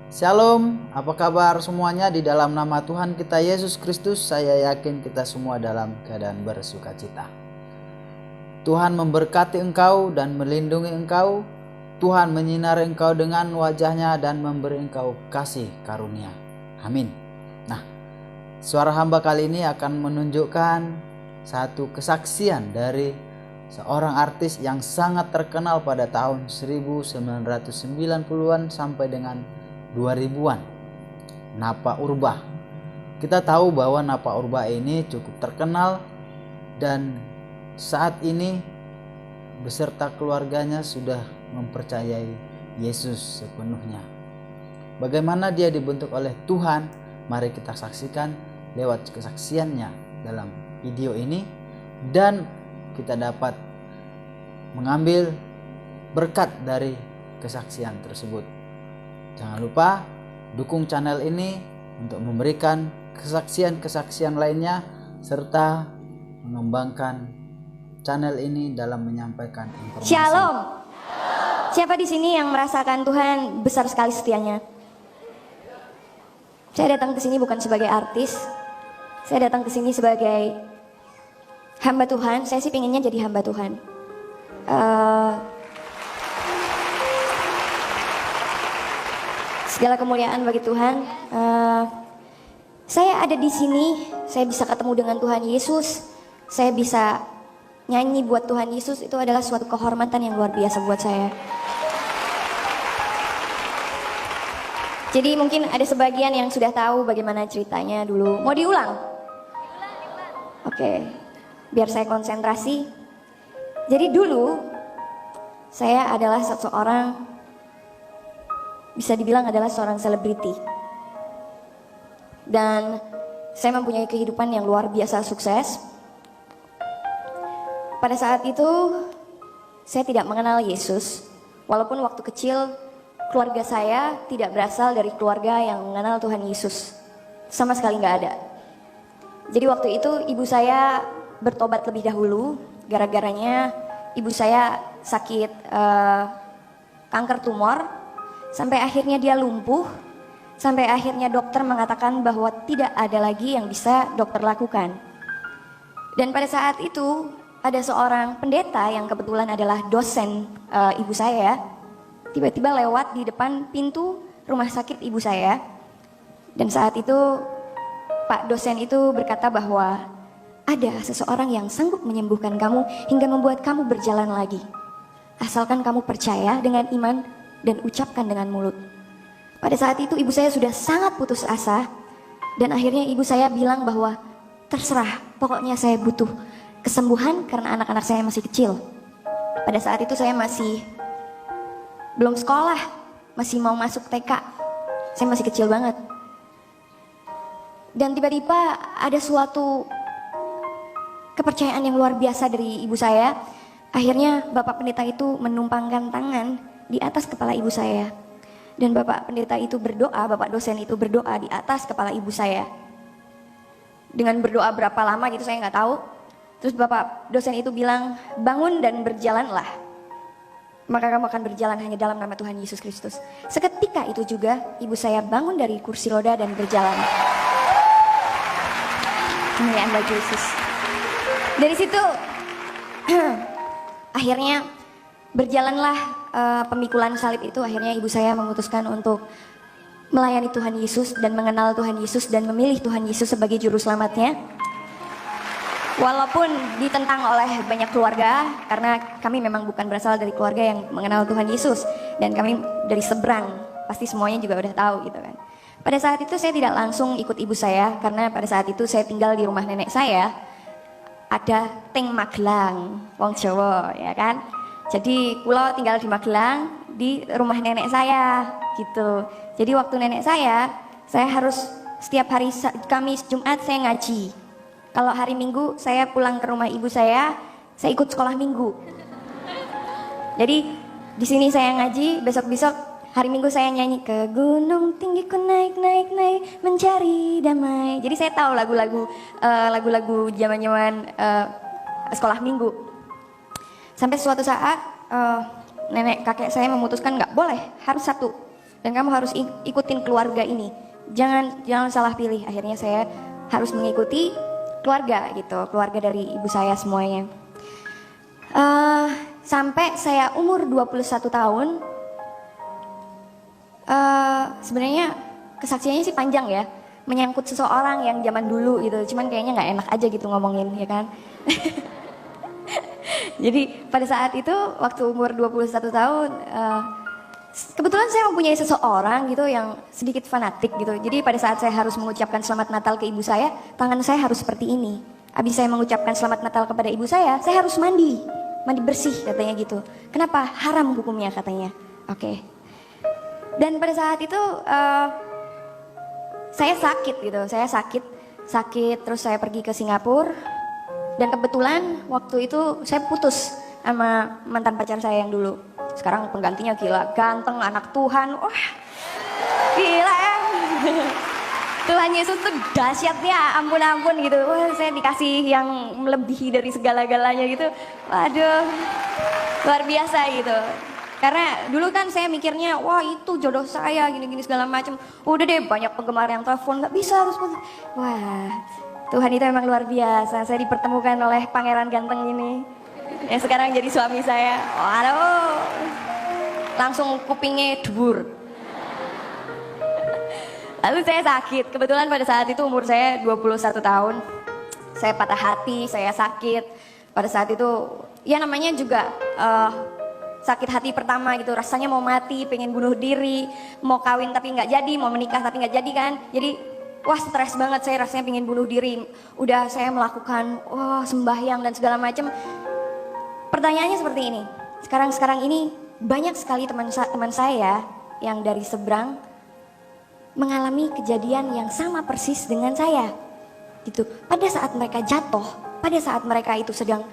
Shalom, apa kabar semuanya? Di dalam nama Tuhan kita Yesus Kristus, saya yakin kita semua dalam keadaan bersukacita. Tuhan memberkati engkau dan melindungi engkau. Tuhan menyinari engkau dengan wajahnya dan memberi engkau kasih karunia. Amin. Nah, suara hamba kali ini akan menunjukkan satu kesaksian dari seorang artis yang sangat terkenal pada tahun 1990-an sampai dengan 2000-an, Napa Urbah. Kita tahu bahwa Napa Urbah ini cukup terkenal dan saat ini beserta keluarganya sudah mempercayai Yesus sepenuhnya. Bagaimana dia dibentuk oleh Tuhan, mari kita saksikan lewat kesaksiannya dalam video ini dan kita dapat mengambil berkat dari kesaksian tersebut. Jangan lupa dukung channel ini untuk memberikan kesaksian-kesaksian lainnya serta mengembangkan channel ini dalam menyampaikan informasi. Shalom. Siapa di sini yang merasakan Tuhan besar sekali setianya? Saya datang ke sini bukan sebagai artis. Saya datang ke sini sebagai hamba Tuhan. Saya sih pengennya jadi hamba Tuhan. Segala kemuliaan bagi Tuhan. Saya ada di sini, saya bisa ketemu dengan Tuhan Yesus. Saya bisa nyanyi buat Tuhan Yesus, itu adalah suatu kehormatan yang luar biasa buat saya. Jadi mungkin ada sebagian yang sudah tahu bagaimana ceritanya dulu. Mau diulang? Oke, biar saya konsentrasi. Jadi dulu saya adalah seseorang, bisa dibilang adalah seorang selebriti. Dan saya mempunyai kehidupan yang luar biasa sukses. Pada saat itu saya tidak mengenal Yesus. Walaupun waktu kecil keluarga saya tidak berasal dari keluarga yang mengenal Tuhan Yesus. Sama sekali nggak ada. Jadi waktu itu ibu saya bertobat lebih dahulu. Gara-garanya ibu saya sakit kanker tumor. Sampai akhirnya dia lumpuh, sampai akhirnya dokter mengatakan bahwa tidak ada lagi yang bisa dokter lakukan. Dan pada saat itu ada seorang pendeta yang kebetulan adalah dosen ibu saya, tiba-tiba lewat di depan pintu rumah sakit ibu saya. Dan saat itu Pak dosen itu berkata bahwa ada seseorang yang sanggup menyembuhkan kamu hingga membuat kamu berjalan lagi. Asalkan kamu percaya dengan iman dan ucapkan dengan mulut. Pada saat itu ibu saya sudah sangat putus asa dan akhirnya ibu saya bilang bahwa terserah, pokoknya saya butuh kesembuhan karena anak-anak saya masih kecil. Pada saat itu saya masih belum sekolah, masih mau masuk TK. Saya masih kecil banget. Dan tiba-tiba ada suatu kepercayaan yang luar biasa dari ibu saya. Akhirnya Bapak Pendeta itu menumpangkan tangan di atas kepala ibu saya. Dan Bapak Pendeta itu berdoa, Bapak dosen itu berdoa di atas kepala ibu saya. Dengan berdoa berapa lama gitu saya nggak tahu. Terus Bapak dosen itu bilang, bangun dan berjalanlah. Maka kamu akan berjalan hanya dalam nama Tuhan Yesus Kristus. Seketika itu juga ibu saya bangun dari kursi roda dan berjalan. Kemuliaan bagi Yesus. Dari situ akhirnya berjalanlah pemikulan salib itu. Akhirnya ibu saya memutuskan untuk melayani Tuhan Yesus dan mengenal Tuhan Yesus dan memilih Tuhan Yesus sebagai juru selamatnya. Walaupun ditentang oleh banyak keluarga karena kami memang bukan berasal dari keluarga yang mengenal Tuhan Yesus dan kami dari seberang, pasti semuanya juga udah tahu gitu kan. Pada saat itu saya tidak langsung ikut ibu saya karena pada saat itu saya tinggal di rumah nenek saya. Ada Teng Magelang, wong Jawa ya kan. Jadi pulau tinggal di Magelang di rumah nenek saya gitu. Jadi waktu nenek saya harus setiap hari Kamis Jumat saya ngaji. Kalau hari Minggu saya pulang ke rumah ibu saya ikut sekolah Minggu. Jadi di sini saya ngaji, besok-besok hari Minggu saya nyanyi ke gunung tinggi ku naik mencari damai. Jadi saya tahu lagu-lagu zaman-zaman sekolah Minggu. Sampai suatu saat nenek kakek saya memutuskan nggak boleh, harus satu. dan kamu harus ikutin keluarga ini. Jangan salah pilih. Akhirnya saya harus mengikuti keluarga gitu, keluarga dari ibu saya semuanya. Sampai saya umur 21 tahun, sebenarnya kesaksiannya sih panjang ya, menyangkut seseorang yang zaman dulu gitu, cuman kayaknya nggak enak aja gitu ngomongin, ya kan. Jadi pada saat itu waktu umur 21 tahun, kebetulan saya mempunyai seseorang gitu yang sedikit fanatik gitu. Jadi pada saat saya harus mengucapkan selamat Natal ke ibu saya, tangan saya harus seperti ini. Habis saya mengucapkan selamat Natal kepada ibu saya harus mandi bersih katanya gitu. Kenapa? Haram hukumnya katanya. Oke. Dan pada saat itu saya sakit gitu, saya sakit terus saya pergi ke Singapura. Dan kebetulan waktu itu saya putus sama mantan pacar saya yang dulu. Sekarang penggantinya gila, ganteng, anak Tuhan. Wah, gila ya. Tuhan Yesus tuh dahsyatnya, ampun gitu. Wah, saya dikasih yang melebihi dari segala-galanya gitu. Waduh, luar biasa gitu. Karena dulu kan saya mikirnya, wah itu jodoh saya, gini-gini segala macam. Udah deh, banyak penggemar yang telepon, nggak bisa harus. Wah, Tuhan itu emang luar biasa. Saya dipertemukan oleh pangeran ganteng ini, yang sekarang jadi suami saya. Waduh, langsung kupingnya dubur. Lalu saya sakit, kebetulan pada saat itu umur saya 21 tahun. Saya patah hati, saya sakit. Pada saat itu, ya namanya juga sakit hati pertama gitu. Rasanya mau mati, pengen bunuh diri, mau kawin tapi nggak jadi, mau menikah tapi nggak jadi kan. Jadi wah stres banget, saya rasanya pengen bunuh diri. Udah saya melakukan sembahyang dan segala macam. Pertanyaannya seperti ini, sekarang ini banyak sekali teman saya yang dari seberang mengalami kejadian yang sama persis dengan saya gitu. Pada saat mereka jatuh, pada saat mereka itu sedang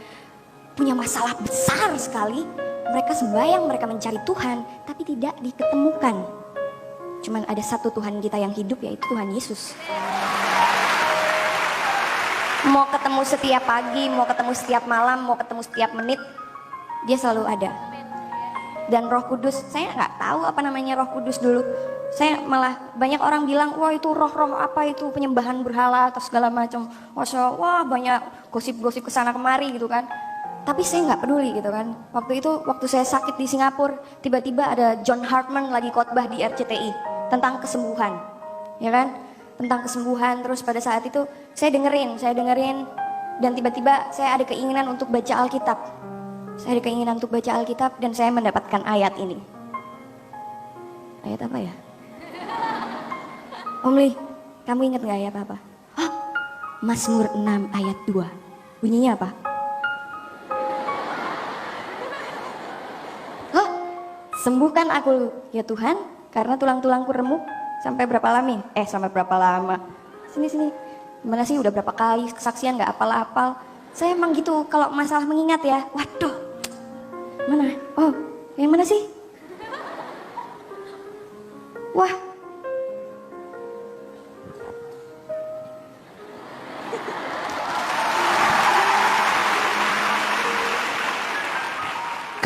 punya masalah besar sekali, mereka sembahyang, mereka mencari Tuhan, tapi tidak diketemukan. Cuman ada satu Tuhan kita yang hidup, yaitu Tuhan Yesus. Mau ketemu setiap pagi, mau ketemu setiap malam, mau ketemu setiap menit, dia selalu ada. Dan Roh Kudus, saya nggak tahu apa namanya Roh Kudus dulu. Saya malah banyak orang bilang, wah itu roh-roh apa itu, penyembahan berhala atau segala macam. Wah banyak gosip-gosip kesana kemari gitu kan. Tapi saya nggak peduli gitu kan. Waktu saya sakit di Singapura, tiba-tiba ada John Hartman lagi khotbah di RCTI tentang kesembuhan, ya kan? Tentang kesembuhan. Terus pada saat itu saya dengerin, dan tiba-tiba saya ada keinginan untuk baca Alkitab. Dan saya mendapatkan ayat ini. Ayat apa ya? Om Li, kamu ingat gak ayat apa? Mazmur 6 ayat 2. Bunyinya apa? Sembuhkan aku ya Tuhan, karena tulang-tulangku remuk. Sampai berapa lama? Sini. Gimana sih, udah berapa kali kesaksian gak apal-apal. Saya emang gitu kalau masalah mengingat ya. Waduh, mana? Oh, yang mana sih? Wah,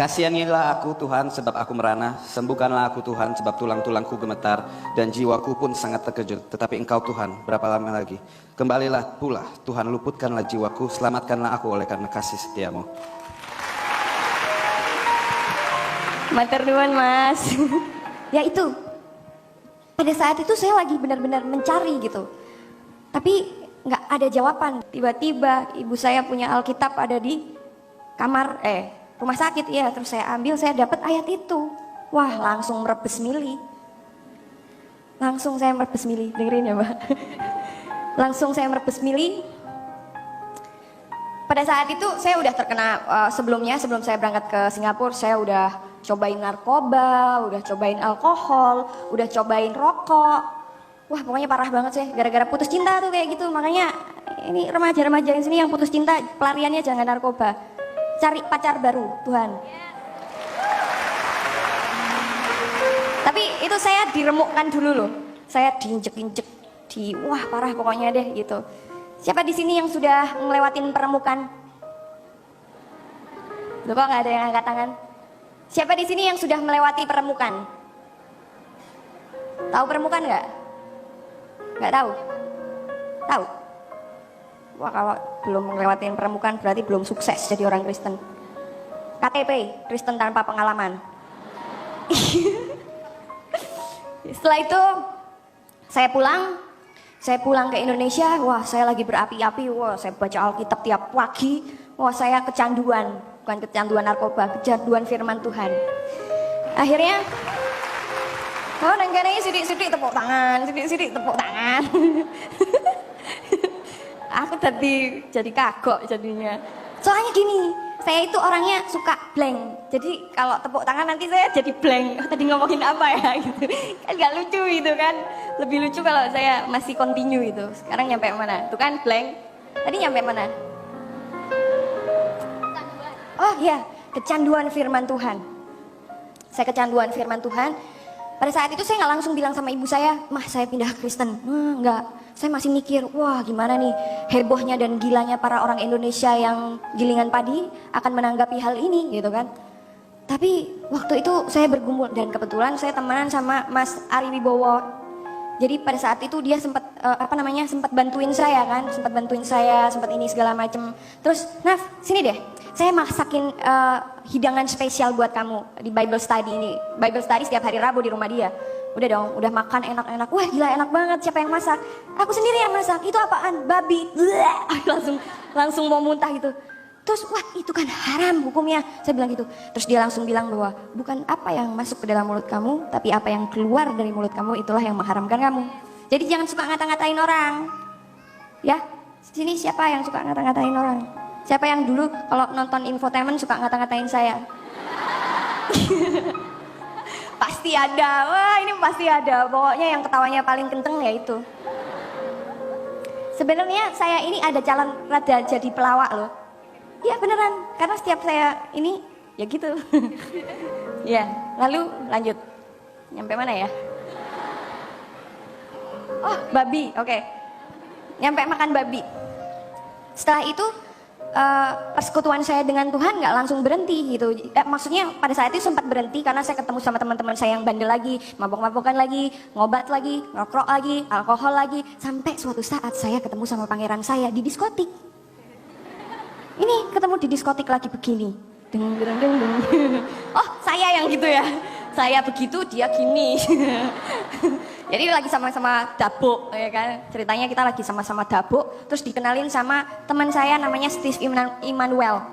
kasihanilah aku Tuhan sebab aku merana, sembuhkanlah aku Tuhan sebab tulang-tulangku gemetar dan jiwaku pun sangat terkejut. Tetapi Engkau Tuhan, berapa lama lagi? Kembalilah pula Tuhan, luputkanlah jiwaku, selamatkanlah aku oleh karena kasih setiamu. matur nuwun Mas. Ya itu, pada saat itu saya lagi benar-benar mencari gitu, tapi nggak ada jawaban. Tiba-tiba ibu saya punya Alkitab ada di kamar rumah sakit ya, terus saya ambil, saya dapat ayat itu. Wah, langsung merebes mili. Dengerin ya Mbak. Langsung saya merebes mili. Pada saat itu saya udah terkena, sebelum saya berangkat ke Singapura, saya udah cobain narkoba, udah cobain alkohol, udah cobain rokok. Wah, pokoknya parah banget sih, gara-gara putus cinta tuh kayak gitu. Makanya ini remaja-remaja di sini yang putus cinta, pelariannya jangan narkoba. Cari pacar baru, Tuhan. Tapi itu saya diremukkan dulu loh. Saya diinjek-injek, wah parah pokoknya deh gitu. Siapa di sini yang sudah ngelewatin peremukan? Loh, kok nggak ada yang angkat tangan? Siapa di sini yang sudah melewati peremukan? Tahu permukaan nggak? Nggak tahu? Tahu? Wah, kalau belum ngelewatin permukaan berarti belum sukses jadi orang Kristen. KTP, Kristen tanpa pengalaman. Setelah itu saya pulang ke Indonesia. Wah, saya lagi berapi-api. Wah, saya baca Alkitab tiap pagi. Wah, saya kecanduan, bukan kecanduan narkoba, kecanduan firman Tuhan. Akhirnya, oh, nenggaranya sidik-sidik tepuk tangan, sidik-sidik tepuk tangan. Aku jadi kagok jadinya. Soalnya gini, saya itu orangnya suka blank. Jadi kalau tepuk tangan nanti saya jadi blank. Oh, tadi ngomongin apa ya gitu. Kan gak lucu itu kan. Lebih lucu kalau saya masih continue itu. Sekarang nyampe mana? Tuh kan blank. Tadi nyampe mana? Oh iya, kecanduan firman Tuhan. Saya kecanduan firman Tuhan. Pada saat itu saya nggak langsung bilang sama ibu saya, "Mah, saya pindah Kristen." Enggak, saya masih mikir, wah gimana nih hebohnya dan gilanya para orang Indonesia yang gilingan padi akan menanggapi hal ini gitu kan. Tapi waktu itu saya bergumul dan kebetulan saya temenan sama Mas Ari Wibowo. Jadi pada saat itu dia sempat sempat bantuin saya kan, sempat ini segala macem. Terus, "Naf, sini deh, saya masakin hidangan spesial buat kamu di Bible study ini. Bible study setiap hari Rabu di rumah dia." Udah dong, udah makan enak-enak. Wah gila enak banget, siapa yang masak? Aku sendiri yang masak. Itu apaan? Babi. Langsung mau muntah gitu. Terus, wah itu kan haram hukumnya. Saya bilang gitu. Terus dia langsung bilang bahwa bukan apa yang masuk ke dalam mulut kamu, tapi apa yang keluar dari mulut kamu itulah yang mengharamkan kamu. Jadi jangan suka ngata-ngatain orang. Ya, sini siapa yang suka ngata-ngatain orang? Siapa yang dulu kalau nonton infotainment suka ngata-ngatain saya? Pasti ada, wah ini pasti ada. Pokoknya yang ketawanya paling kenceng ya itu. Sebenarnya saya ini ada calon rada jadi pelawak loh. Ya beneran, karena setiap saya ini ya gitu. Ya, lalu lanjut. Nyampe mana ya? Oh, babi, oke. Nyampe makan babi. Setelah itu persekutuan saya dengan Tuhan nggak langsung berhenti gitu. Maksudnya pada saat itu sempat berhenti karena saya ketemu sama teman-teman saya yang bandel lagi, mabok-mabokan lagi, ngobat lagi, ngerokok lagi, alkohol lagi. Sampai suatu saat saya ketemu sama pangeran saya di diskotik. Ini ketemu di diskotik lagi begini. Deng, deng, deng, deng. Oh, saya yang gitu ya. Saya begitu, dia gini. Jadi lagi sama-sama dabuk, ya kan? Ceritanya kita lagi sama-sama dabuk, terus dikenalin sama teman saya namanya Steve Immanuel.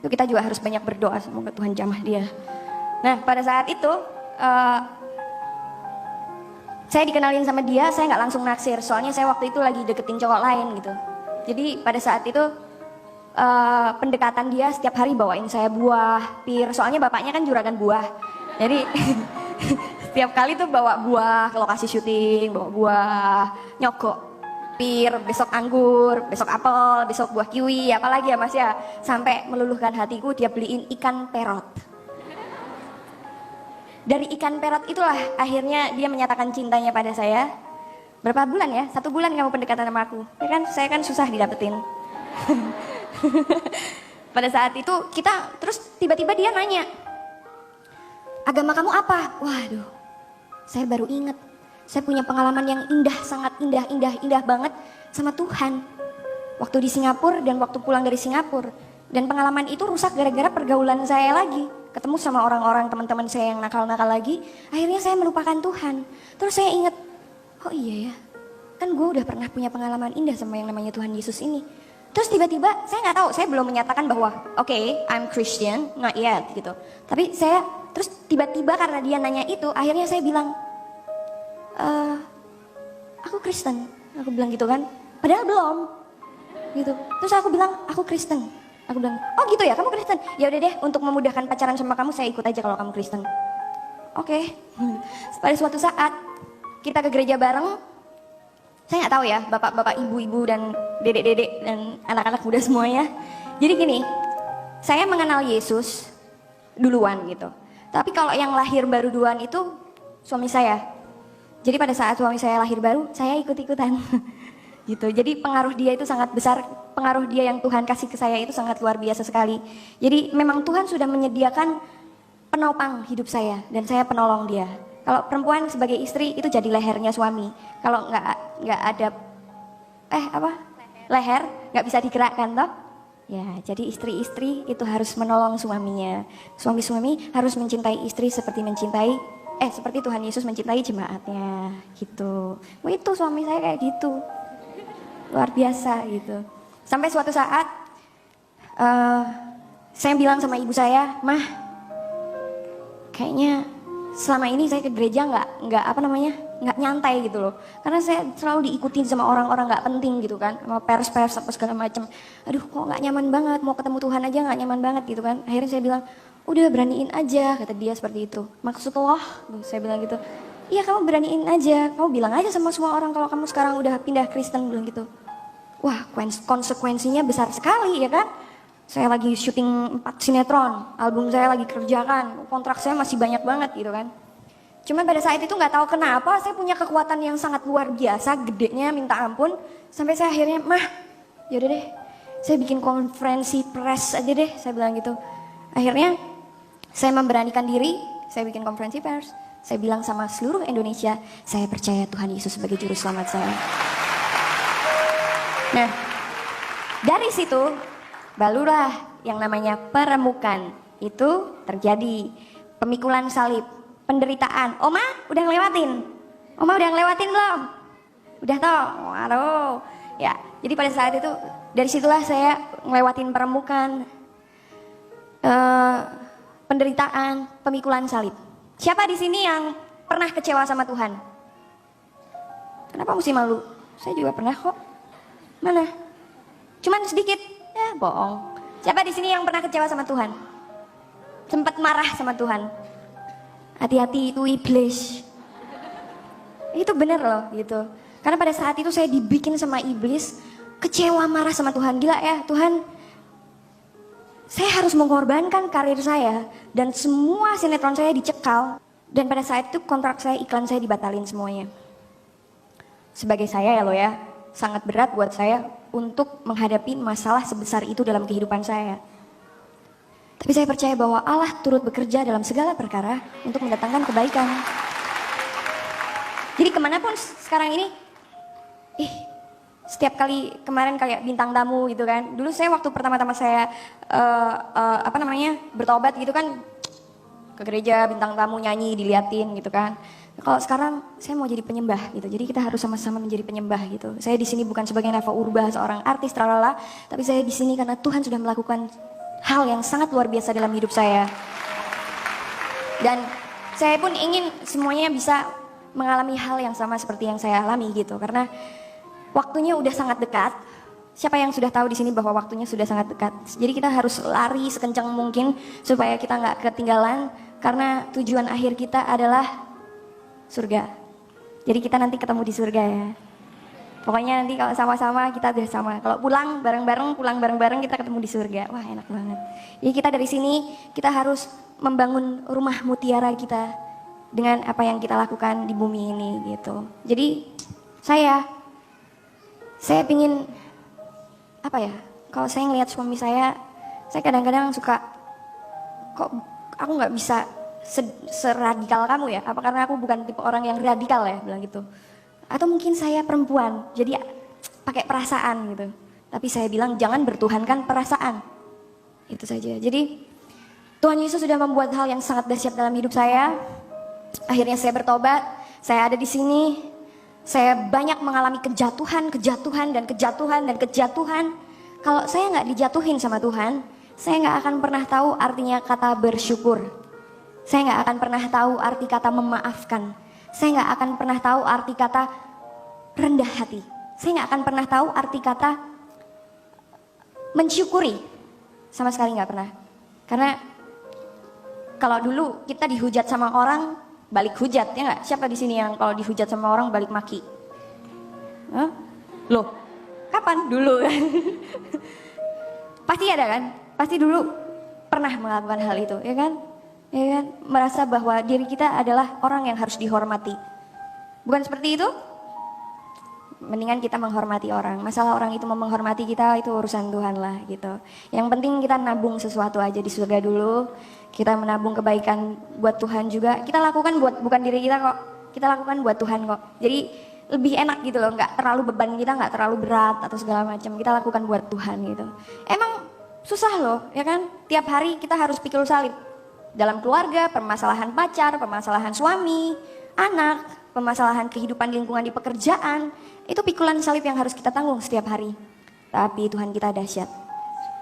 Itu kita juga harus banyak berdoa, semoga Tuhan jamah dia. Nah, pada saat itu saya dikenalin sama dia, saya nggak langsung naksir, soalnya saya waktu itu lagi deketin cowok lain gitu. Jadi pada saat itu pendekatan dia setiap hari bawain saya buah, pir, soalnya bapaknya kan juragan buah. Jadi setiap kali tuh bawa buah ke lokasi syuting, bawa buah, nyogok, pir, besok anggur, besok apel, besok buah kiwi, apalagi ya mas ya. Sampai meluluhkan hatiku dia beliin ikan perot. Dari ikan perot itulah akhirnya dia menyatakan cintanya pada saya. Berapa bulan ya? 1 bulan kamu pendekatan sama aku. Ya kan, saya kan susah didapetin. Pada saat itu kita terus tiba-tiba dia nanya, "Agama kamu apa?" Waduh, saya baru ingat. Saya punya pengalaman yang indah, sangat indah banget sama Tuhan. Waktu di Singapura dan waktu pulang dari Singapura. Dan pengalaman itu rusak gara-gara pergaulan saya lagi. Ketemu sama orang-orang teman-teman saya yang nakal-nakal lagi. Akhirnya saya melupakan Tuhan. Terus saya ingat, oh iya ya, kan gue udah pernah punya pengalaman indah sama yang namanya Tuhan Yesus ini. Terus tiba-tiba, saya nggak tahu, saya belum menyatakan bahwa okay, I'm Christian, not yet gitu. Tapi saya, terus tiba-tiba karena dia nanya itu, akhirnya saya bilang, aku Kristen. Aku bilang gitu kan, padahal belum. Gitu. Terus aku bilang, aku Kristen. Aku bilang, oh gitu ya, kamu Kristen? Ya udah deh, untuk memudahkan pacaran sama kamu, saya ikut aja kalau kamu Kristen. Oke. Pada suatu saat, kita ke gereja bareng. Saya nggak tahu ya, bapak-bapak, ibu-ibu, dan dedek-dedek, dan anak-anak muda semuanya. Jadi gini, saya mengenal Yesus duluan gitu. Tapi kalau yang lahir baru duluan itu suami saya. Jadi pada saat suami saya lahir baru, saya ikut-ikutan. Gitu. Jadi pengaruh dia itu sangat besar, pengaruh dia yang Tuhan kasih ke saya itu sangat luar biasa sekali. Jadi memang Tuhan sudah menyediakan penopang hidup saya, dan saya penolong dia. Kalau perempuan sebagai istri itu jadi lehernya suami. Kalau nggak ada leher nggak bisa digerakkan toh. Ya, jadi istri-istri itu harus menolong suaminya. Suami-suami harus mencintai istri seperti seperti Tuhan Yesus mencintai jemaatnya gitu. Itu suami saya kayak gitu. Luar biasa gitu. Sampai suatu saat saya bilang sama ibu saya, "Mah, kayaknya selama ini saya ke gereja nggak nyantai gitu loh, karena saya selalu diikutin sama orang-orang nggak penting gitu kan, sama pers-pers apa segala macam. Aduh, kok nggak nyaman banget, mau ketemu Tuhan aja nggak nyaman banget gitu kan." Akhirnya saya bilang, "Udah beraniin aja," kata dia seperti itu. "Maksud Allah," saya bilang gitu. "Iya, kamu beraniin aja, kamu bilang aja sama semua orang kalau kamu sekarang udah pindah Kristen," bilang gitu. Wah, konsekuensinya besar sekali ya kan. Saya lagi syuting 4 sinetron, album saya lagi kerjakan, kontrak saya masih banyak banget gitu kan. Cuman pada saat itu nggak tahu kenapa saya punya kekuatan yang sangat luar biasa, gedenya minta ampun. Sampai saya akhirnya, "Mah, yaudah deh, saya bikin konferensi pers aja deh," saya bilang gitu. Akhirnya saya memberanikan diri, saya bikin konferensi pers. Saya bilang sama seluruh Indonesia, saya percaya Tuhan Yesus sebagai juru selamat saya. Nah, dari situ barulah yang namanya peremukan itu terjadi. Pemikulan salib, penderitaan. Oma udah ngelewatin? Oma udah ngelewatin belum? Udah toh? Waduh. Ya, jadi pada saat itu dari situlah saya ngelewatin peremukan, penderitaan, pemikulan salib. Siapa di sini yang pernah kecewa sama Tuhan? Kenapa mesti malu? Saya juga pernah kok. Mana? Cuman sedikit. Ya, bohong. Siapa di sini yang pernah kecewa sama Tuhan? Sempat marah sama Tuhan? Hati-hati, itu iblis. Itu bener loh gitu. Karena pada saat itu saya dibikin sama iblis, kecewa marah sama Tuhan. Gila ya, Tuhan, saya harus mengorbankan karir saya dan semua sinetron saya dicekal. Dan pada saat itu kontrak saya, iklan saya dibatalin semuanya. Sebagai saya ya lo ya, sangat berat buat saya untuk menghadapi masalah sebesar itu dalam kehidupan saya. Tapi saya percaya bahwa Allah turut bekerja dalam segala perkara untuk mendatangkan kebaikan. Jadi kemanapun sekarang ini, setiap kali kemarin kayak bintang tamu gitu kan. Dulu saya waktu pertama-tama saya bertobat gitu kan, ke gereja bintang tamu nyanyi diliatin gitu kan. Kalau sekarang saya mau jadi penyembah gitu, jadi kita harus sama-sama menjadi penyembah gitu. Saya di sini bukan sebagai Neva Urba, seorang artis tralala, tapi saya di sini karena Tuhan sudah melakukan hal yang sangat luar biasa dalam hidup saya. Dan saya pun ingin semuanya bisa mengalami hal yang sama seperti yang saya alami gitu, karena waktunya udah sangat dekat. Siapa yang sudah tahu di sini bahwa waktunya sudah sangat dekat? Jadi kita harus lari sekencang mungkin supaya kita nggak ketinggalan, karena tujuan akhir kita adalah surga. Jadi kita nanti ketemu di surga ya. Pokoknya nanti kalau sama-sama kita udah sama. Kalau pulang bareng-bareng kita ketemu di surga. Wah, enak banget. Jadi kita dari sini kita harus membangun rumah mutiara kita dengan apa yang kita lakukan di bumi ini gitu. Jadi saya pingin kalau saya ngelihat suami saya kadang-kadang suka, kok aku nggak bisa seradikal kamu ya? Apa karena aku bukan tipe orang yang radikal ya, bilang gitu. Atau mungkin saya perempuan, jadi pakai perasaan gitu. Tapi saya bilang jangan bertuhankan perasaan. Itu saja. Jadi Tuhan Yesus sudah membuat hal yang sangat dahsyat dalam hidup saya. Akhirnya saya bertobat, saya ada di sini. Saya banyak mengalami kejatuhan. Kalau saya nggak dijatuhin sama Tuhan, saya nggak akan pernah tahu artinya kata bersyukur. Saya nggak akan pernah tahu arti kata memaafkan. Saya nggak akan pernah tahu arti kata rendah hati. Saya nggak akan pernah tahu arti kata mensyukuri. Sama sekali nggak pernah. Karena kalau dulu kita dihujat sama orang, balik hujat, ya nggak? Siapa di sini yang kalau dihujat sama orang balik maki? Hah? Loh, kapan? Dulu kan? Pasti ada kan? Pasti dulu pernah melakukan hal itu, ya kan? Ya kan? Merasa bahwa diri kita adalah orang yang harus dihormati. Bukan seperti itu? Mendingan kita menghormati orang. Masalah orang itu mau menghormati kita itu urusan Tuhan lah gitu. Yang penting kita nabung sesuatu aja di surga dulu. Kita menabung kebaikan buat Tuhan juga. Kita lakukan bukan diri kita kok. Kita lakukan buat Tuhan kok. Jadi lebih enak gitu loh. Nggak terlalu beban kita nggak terlalu berat atau segala macam. Kita lakukan buat Tuhan gitu. Emang susah loh ya kan. Tiap hari kita harus pikul salib. Dalam keluarga, permasalahan pacar, permasalahan suami, anak, permasalahan kehidupan lingkungan di pekerjaan, itu pikulan salib yang harus kita tanggung setiap hari. Tapi Tuhan kita dahsyat.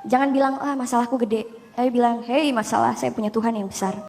Jangan bilang, masalahku gede. Tapi bilang, hei masalah, saya punya Tuhan yang besar.